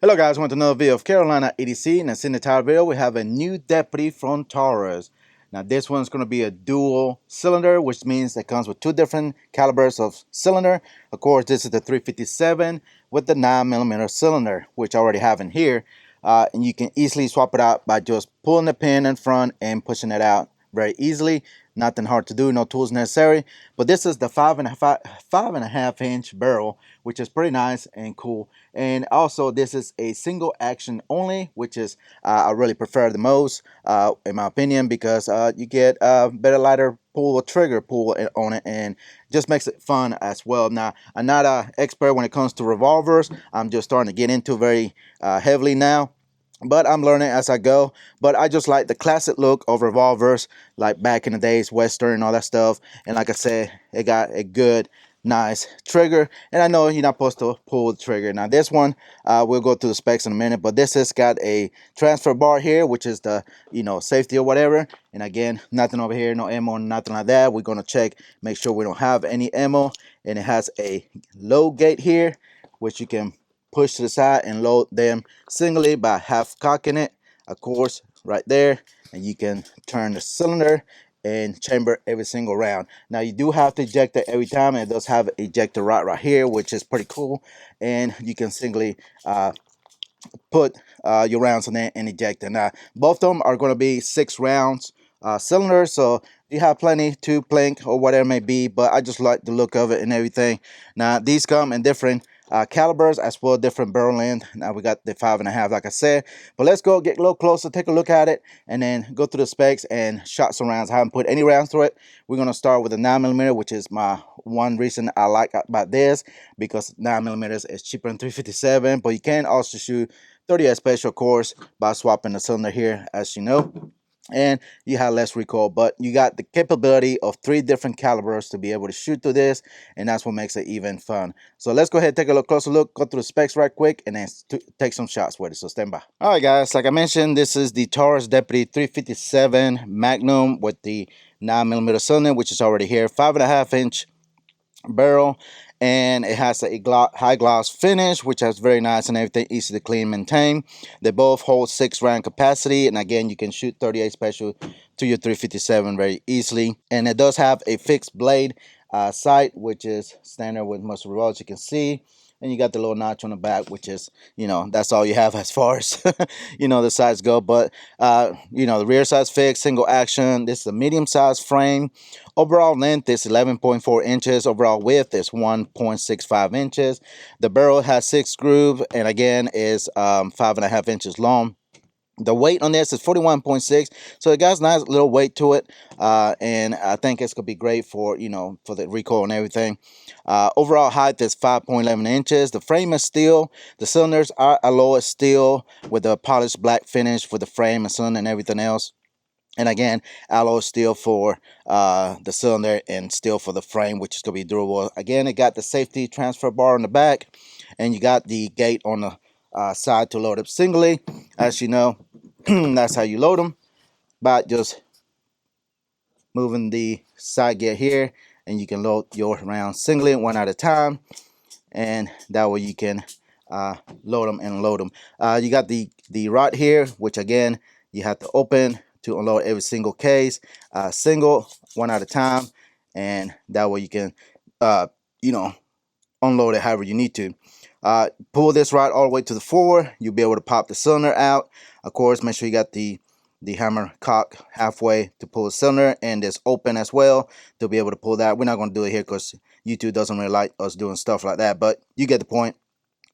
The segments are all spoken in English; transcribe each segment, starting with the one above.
Hello guys, welcome to another video of Carolina EDC. And in the title video, we have a new deputy from Taurus. Now this one's going to be a dual cylinder, which means it comes with two different calibers of cylinder. Of course, this is the 357 with the 9mm cylinder, which I already have in here. And you can easily swap it out by just pulling the pin in front and pushing it out very easily. Nothing hard to do, no tools necessary. But this is the 5.5-inch barrel, which is pretty nice and cool. And also this is a single action only, which is I really prefer the most in my opinion, because you get better lighter pull or trigger pull on it, and just makes it fun as well. Now, I'm not an expert when it comes to revolvers. I'm just starting to get into very heavily now, but I'm learning as I go. But I just like the classic look of revolvers, like back in the days, Western and all that stuff. And like I said, it got a good, nice trigger. And I know you're not supposed to pull the trigger. Now this one, we'll go through the specs in a minute, but this has got a transfer bar here, which is the, safety or whatever. And again, nothing over here, no ammo, nothing like that. We're going to check, make sure we don't have any ammo. And it has a load gate here, which you can push to the side and load them singly by half cocking it, of course, right there. And you can turn the cylinder and chamber every single round. Now you do have to eject it every time, and it does have an ejector rod right here, which is pretty cool. And you can singly put your rounds in there and eject it. Now both of them are going to be 6 rounds cylinders, so you have plenty to plink or whatever it may be, but I just like the look of it and everything. Now these come in different calibers as well, different barrel length. Now we got the 5.5, like I said, but let's go get a little closer, take a look at it, and then go through the specs and shot some rounds. I haven't put any rounds through it. We're going to start with a 9mm, which is my one reason I like about this, because 9mm is cheaper than 357, but you can also shoot 38 special, of course, by swapping the cylinder here, as you know, and you have less recoil. But you got the capability of 3 different calibers to be able to shoot through this, and that's what makes it even fun. So let's go ahead and take a closer look, go through the specs right quick, and then take some shots with it. So stand by. All right guys, like I mentioned, this is the Taurus Deputy 357 Magnum with the 9mm cylinder, which is already here, 5.5-inch barrel, and it has a high gloss finish, which is very nice and everything, easy to clean and maintain. They both hold 6 round capacity, and again, you can shoot 38 special to your 357 very easily. And it does have a fixed blade sight, which is standard with most revolvers, you can see. And you got the little notch on the back, which is, that's all you have as far as, the sides go. But, the rear side's fixed, single action. This is a medium size frame. Overall length is 11.4 inches. Overall width is 1.65 inches. The barrel has 6 grooves, and again is 5.5 inches long. The weight on this is 41.6, so it got a nice little weight to it, and I think it's gonna be great for for the recoil and everything. Overall height is 5.11 inches. The frame is steel. The cylinders are alloy steel with a polished black finish for the frame and cylinder and everything else. And again, alloy steel for the cylinder and steel for the frame, which is gonna be durable. Again, it got the safety transfer bar on the back, and you got the gate on the side to load up singly. As you know, that's how you load them, by just moving the side gate here, and you can load your rounds singly, one at a time, and that way you can load them and unload them. You got the rod here, which again you have to open to unload every single case, single, one at a time, and that way you can unload it however you need to. Pull this rod all the way to the forward, you'll be able to pop the cylinder out. Of course, make sure you got the hammer cock halfway to pull the cylinder, and it's open as well to be able to pull that. We're not going to do it here because YouTube doesn't really like us doing stuff like that, but you get the point.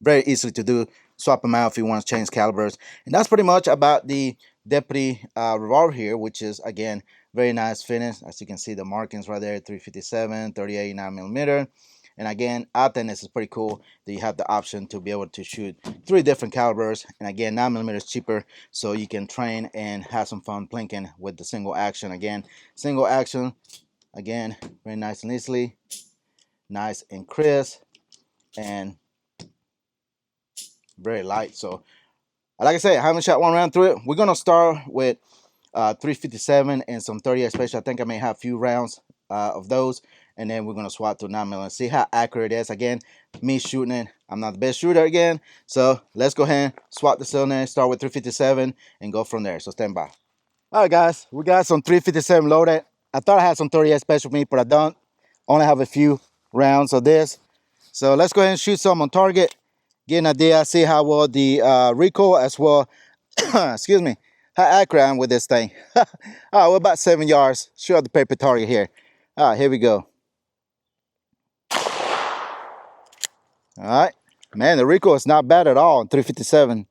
Very easily to do. Swap them out if you want to change calibers. And that's pretty much about the Deputy revolver here, which is again very nice finish. As you can see, the markings right there, 357, 38, 9mm. And again, I think this is pretty cool that you have the option to be able to shoot 3 different calibers. And again, 9mm is cheaper, so you can train and have some fun plinking with the single action. Again, single action, again, very nice and easily, nice and crisp, and very light. So like I said, I haven't shot one round through it. We're gonna start with 357 and some 38 special. I think I may have a few rounds of those, and then we're gonna swap to 9mm and see how accurate it is. Again, me shooting it, I'm not the best shooter again, so let's go ahead and swap the cylinder, start with 357 and go from there. So stand by. All right, guys, we got some 357 loaded. I thought I had some 38 special meat, but I don't. Only have a few rounds of this. So let's go ahead and shoot some on target, get an idea, see how well the recoil as well, excuse me, how accurate I am with this thing. All right, we're about 7 yards. Shoot out the paper target here. All right, here we go. All right, man, the recoil is not bad at all on 357.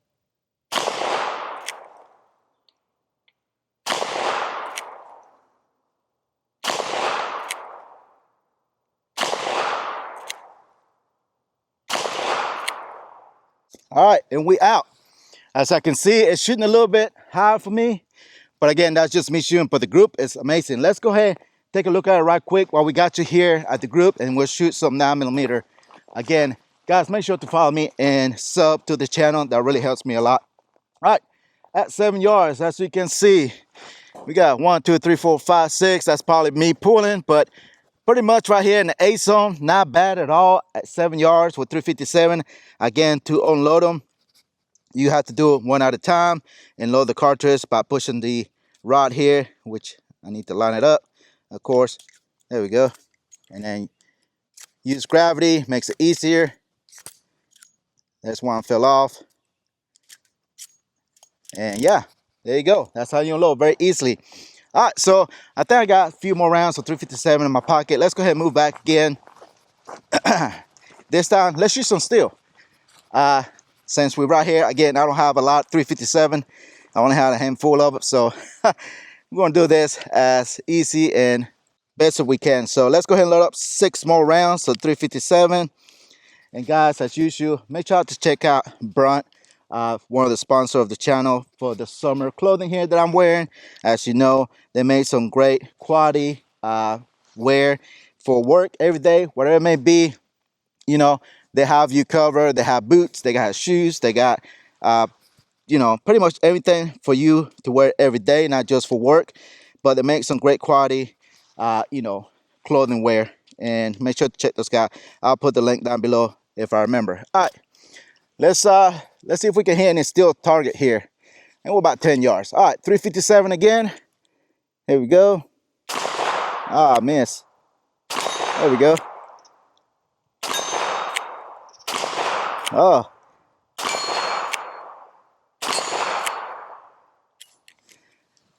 All right, and we out. As I can see, it's shooting a little bit high for me, but again, that's just me shooting. But the group is amazing. Let's go ahead, take a look at it right quick while we got you here at the group, and we'll shoot some 9mm. Again, guys, make sure to follow me and sub to the channel. That really helps me a lot. All right, at 7 yards, as you can see, we got 1, 2, 3, 4, 5, 6. That's probably me pulling, but pretty much right here in the A zone, not bad at all at 7 yards with 357. Again, to unload them, you have to do it one at a time and load the cartridge by pushing the rod here, which I need to line it up, of course. There we go. And then use gravity, makes it easier. That's one fell off. And yeah, there you go. That's how you unload very easily. All right, so I think I got a few more rounds of 357 in my pocket. Let's go ahead and move back again. This time, let's shoot some steel. Since we're right here, again, I don't have a lot 357. I only have a handful of it, so we're gonna do this as easy and best as we can. So let's go ahead and load up 6 more rounds of 357. And guys, as usual, make sure to check out Brunt, one of the sponsors of the channel, for the summer clothing here that I'm wearing. As you know, they made some great quality wear for work every day, whatever it may be. You know, they have you covered. They have boots, they got shoes, they got you know, pretty much everything for you to wear every day, not just for work. But they make some great quality you know, clothing wear, and make sure to check those guys. I'll put the link down below if I remember. All right, let's see if we can hit any steel target here, and we're about 10 yards. All right, 357 again. Here we go. Ah, miss. There we go. Oh,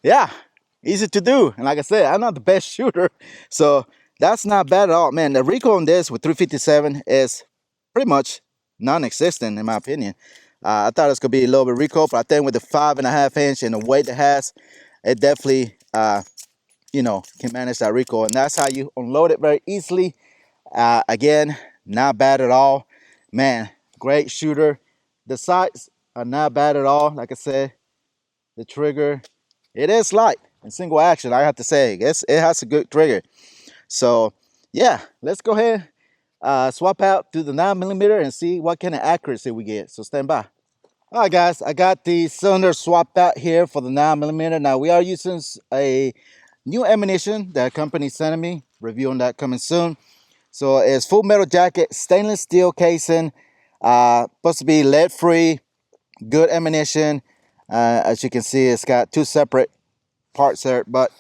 yeah, easy to do. And like I said, I'm not the best shooter, so that's not bad at all, man. The recoil on this with 357 is pretty much non-existent in my opinion. I thought it was gonna be a little bit recoil, but I think with the 5.5 inch and the weight it has, it definitely you know, can manage that recoil, and that's how you unload it very easily. Again, not bad at all, man. Great shooter. The sights are not bad at all. Like I said, the trigger, it is light and single action. I have to say, it has a good trigger. So yeah, let's go ahead, swap out to the 9mm and see what kind of accuracy we get. So stand by. All right, guys, I got the cylinder swapped out here for the 9mm. Now we are using a new ammunition that company sent me. Review on that coming soon. So it's full metal jacket, stainless steel casing, supposed to be lead free, good ammunition. As you can see, it's got 2 separate parts there, but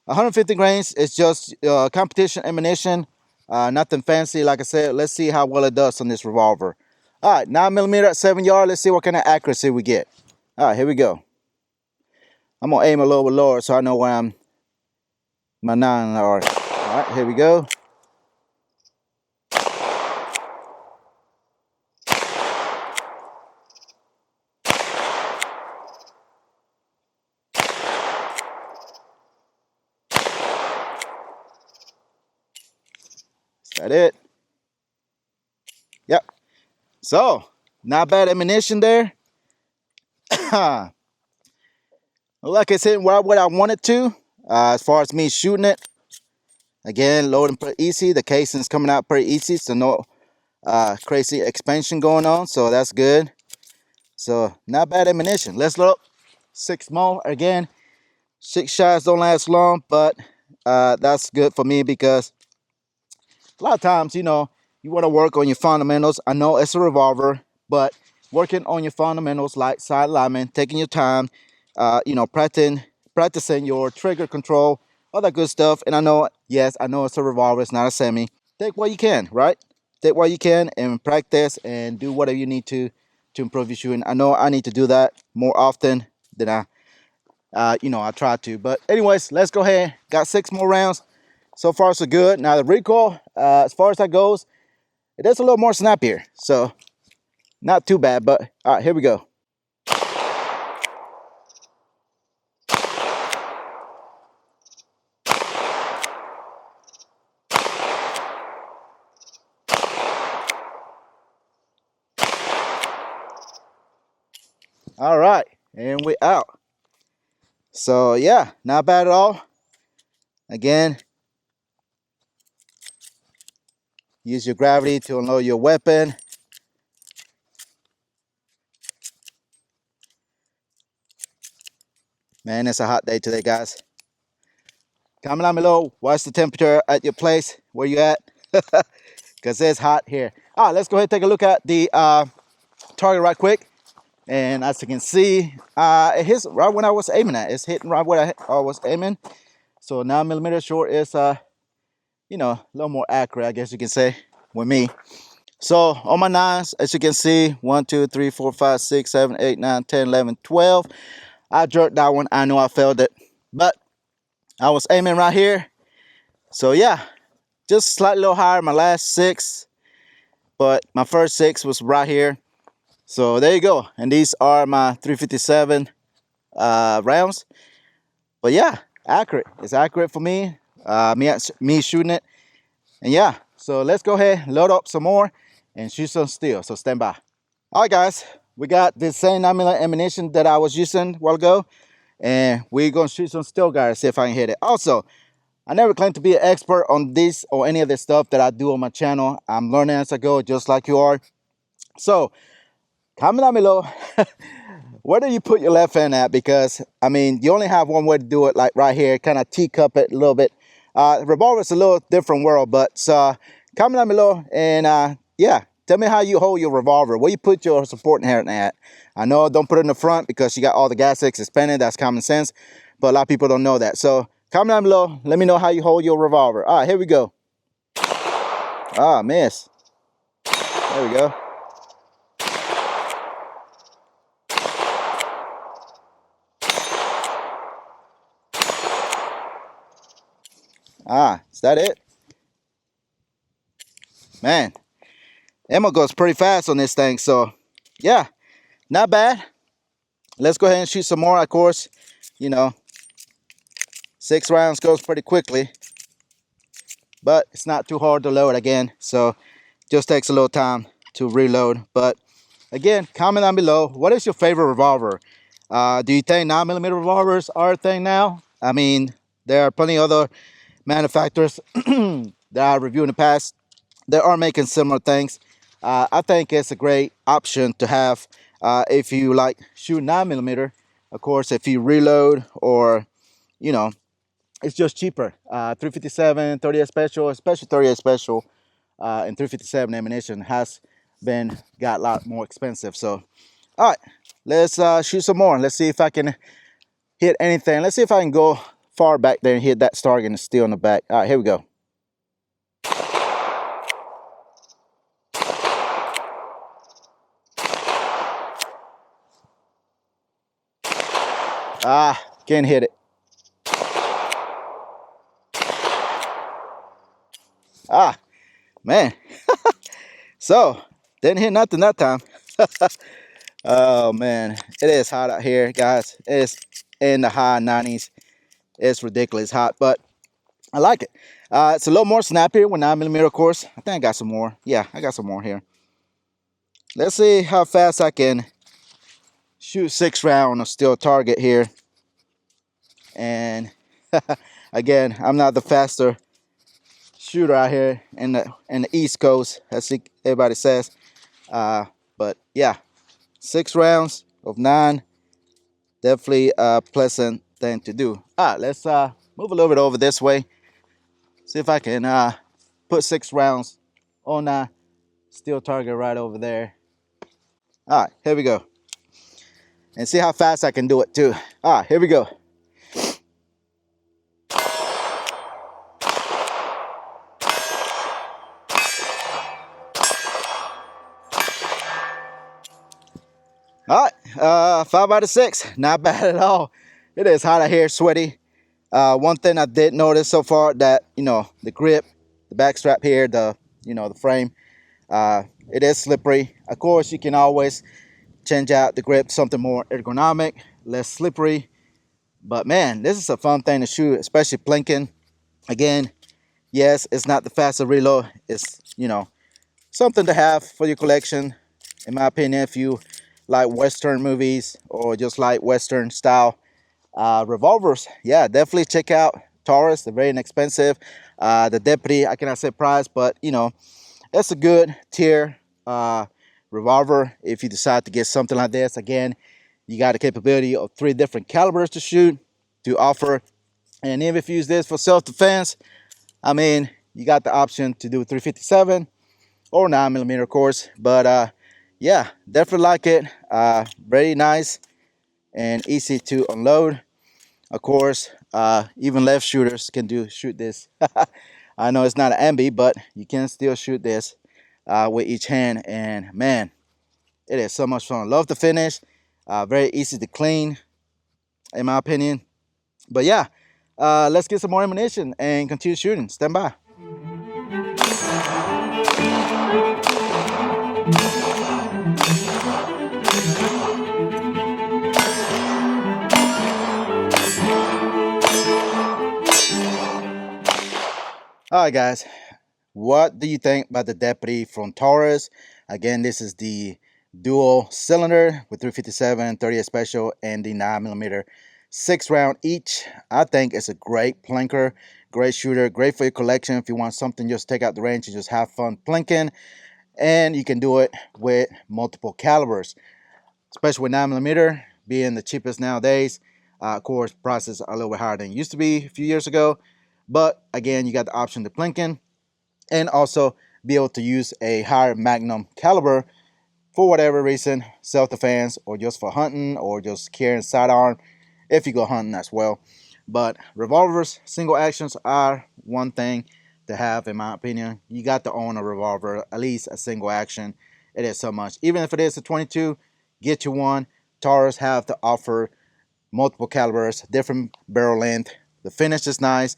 150 grains is just competition ammunition, nothing fancy. Like I said, let's see how well it does on this revolver. All right, 9mm at 7 yard. Let's see what kind of accuracy we get. All right, here we go. I'm gonna aim a little bit lower so I know where my 9 are. All right, here we go. Is that it? Yep. So, not bad ammunition there. Like I said, what I wanted to, as far as me shooting it. Again, loading pretty easy. The casing's coming out pretty easy, so no crazy expansion going on. So that's good. So not bad ammunition. Let's load up 6 more. Again, 6 shots don't last long, but that's good for me because a lot of times, you know, you want to work on your fundamentals. I know it's a revolver, but working on your fundamentals like side alignment, taking your time, you know, practicing your trigger control, all that good stuff. And I know, yes, I know it's a revolver, it's not a semi. Take what you can, right? Take what you can and practice and do whatever you need to improve your shooting. I know I need to do that more often than you know, I try to. But anyways, let's go ahead. Got 6 more rounds. So far, so good. Now the recoil, as far as that goes, it is a little more snappier. So not too bad, but all right, here we go. All right, and we out. So yeah, not bad at all. Again, use your gravity to unload your weapon. Man, it's a hot day today, guys. Comment down below, what's the temperature at your place, where you at? Because it's hot here. All right, let's go ahead and take a look at the target right quick. And as you can see, it hits right when I was aiming at. It's hitting right where I was aiming. So 9mm short is, you know, a little more accurate, I guess you can say, with me. So on my 9s, as you can see, 1, 2, 3, 4, 5, 6, 7, 8, 9, 10, 11, 12. I jerked that one. I know I failed it, but I was aiming right here. So yeah, just slightly little higher my last 6, but my first 6 was right here. So there you go. And these are my 357 rounds. But yeah, accurate. It's accurate for me. Me shooting it. And yeah, so let's go ahead, load up some more and shoot some steel. So stand by. All right, guys, we got the same 9mm ammunition that I was using a while ago. And we're going to shoot some steel guys, see if I can hit it. Also, I never claim to be an expert on this or any of the stuff that I do on my channel. I'm learning as I go, just like you are. So comment down below, where do you put your left hand at? Because, I mean, you only have one way to do it, like right here, kind of teacup it a little bit. Revolver is a little different world, but comment down below and yeah, tell me how you hold your revolver. Where you put your supporting hand at? I know don't put it in the front because you got all the gas X expanded. That's common sense, but a lot of people don't know that. So comment down below. Let me know how you hold your revolver. All right, here we go. Ah, miss. There we go. Ah, is that it? Man, ammo goes pretty fast on this thing. So yeah, not bad. Let's go ahead and shoot some more. Of course, you know, 6 rounds goes pretty quickly, but it's not too hard to load again. So just takes a little time to reload. But again, comment down below, what is your favorite revolver? Do you think 9mm revolvers are a thing now? I mean, there are plenty of other manufacturers that I reviewed in the past that are making similar things. I think it's a great option to have if you like shoot 9mm. Of course, if you reload or, you know, it's just cheaper. 357, 38 special, especially 38 special and 357 ammunition has got a lot more expensive. So, all right, let's shoot some more. Let's see if I can hit anything. Let's see if I can go far back there and hit that target and steel in the back. All right, here we go. Ah, can't hit it. Ah, man. So, didn't hit nothing that time. Oh, man. It is hot out here, guys. It's in the high 90s. It's ridiculous hot, but I like it. It's a little more snappier with 9mm, of course. I think I got some more. Yeah, I got some more here. Let's see how fast I can shoot 6 rounds on a steel target here. And again, I'm not the faster shooter out here in the East Coast, as everybody says. But yeah, 6 rounds of 9, definitely a pleasant thing to do. All right, let's move a little bit over this way. See if I can put 6 rounds on that steel target right over there. All right, here we go. And see how fast I can do it too. All right, here we go. All right, 5 out of 6, not bad at all. It is hot out here, sweaty. One thing I did notice so far that, the grip, the back strap here, the frame, it is slippery. Of course, you can always change out the grip, something more ergonomic, less slippery. But man, this is a fun thing to shoot, especially plinking. Again, yes, it's not the fastest reload. It's, something to have for your collection, in my opinion, if you like Western movies or just like Western style revolvers. Yeah, definitely check out Taurus. They're very inexpensive. The Deputy, I cannot say price, but it's a good tier revolver if you decide to get something like this. Again, you got the capability of 3 different calibers to shoot, to offer. And even if you use this for self-defense, I mean, you got the option to do 357 or 9mm, of course. But yeah, definitely like it. Very nice and easy to unload. Of course, even left shooters can shoot this. I know it's not an ambi, but you can still shoot this with each hand. And man, it is so much fun. Love the finish. Very easy to clean, in my opinion. But yeah, let's get some more ammunition and continue shooting. Stand by. All right, guys. What do you think about the Deputy from Taurus? Again, this is the dual cylinder with 357, 38 special, and the 9mm 6 round each. I think it's a great plinker, great shooter, great for your collection if you want something just take out the range and just have fun plinking. And you can do it with multiple calibers, especially with 9mm being the cheapest nowadays. Of course, prices are a little bit higher than it used to be a few years ago. But again, you got the option to plinking and also be able to use a higher Magnum caliber for whatever reason, self-defense or just for hunting or just carrying sidearm if you go hunting as well. But revolvers, single actions are one thing to have, in my opinion. You got to own a revolver, at least a single action. It is so much. Even if it is a 22, get you one. Taurus have to offer multiple calibers, different barrel length. The finish is nice.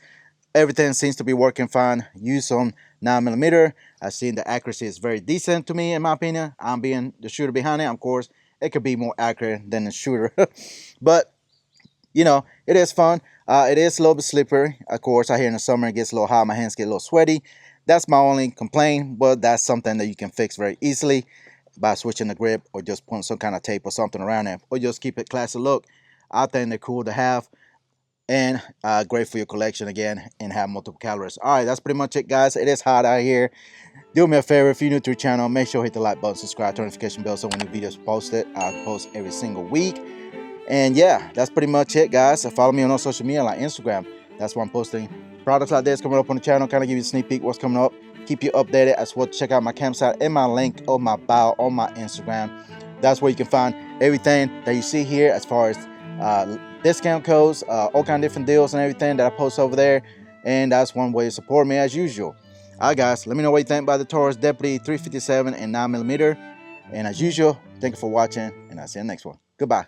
Everything seems to be working fine. Use on 9mm. I've seen the accuracy is very decent to me, in my opinion. I'm being the shooter behind it. Of course, it could be more accurate than the shooter. But, it is fun. It is a little bit slippery. Of course, out here in the summer, it gets a little hot. My hands get a little sweaty. That's my only complaint, but that's something that you can fix very easily by switching the grip or just putting some kind of tape or something around it, or just keep it classy look. I think they're cool to have. And great for your collection again, and have multiple calibers. All right, that's pretty much it, guys. It is hot out here. Do me a favor, if you're new to the channel, make sure you hit the like button, subscribe, turn notification bell so when new videos are posted, I post every single week. And yeah, that's pretty much it, guys. Follow me on all social media like Instagram. That's where I'm posting products like this coming up on the channel. Kind of give you a sneak peek what's coming up. Keep you updated as well. Check out my campsite and my link on my bio on my Instagram. That's where you can find everything that you see here as far as discount codes, all kind of different deals and everything that I post over there. And that's one way to support me as usual. All right, guys, let me know what you think about the Taurus Deputy 357 and 9mm. And as usual, thank you for watching, and I'll see you in the next one. Goodbye.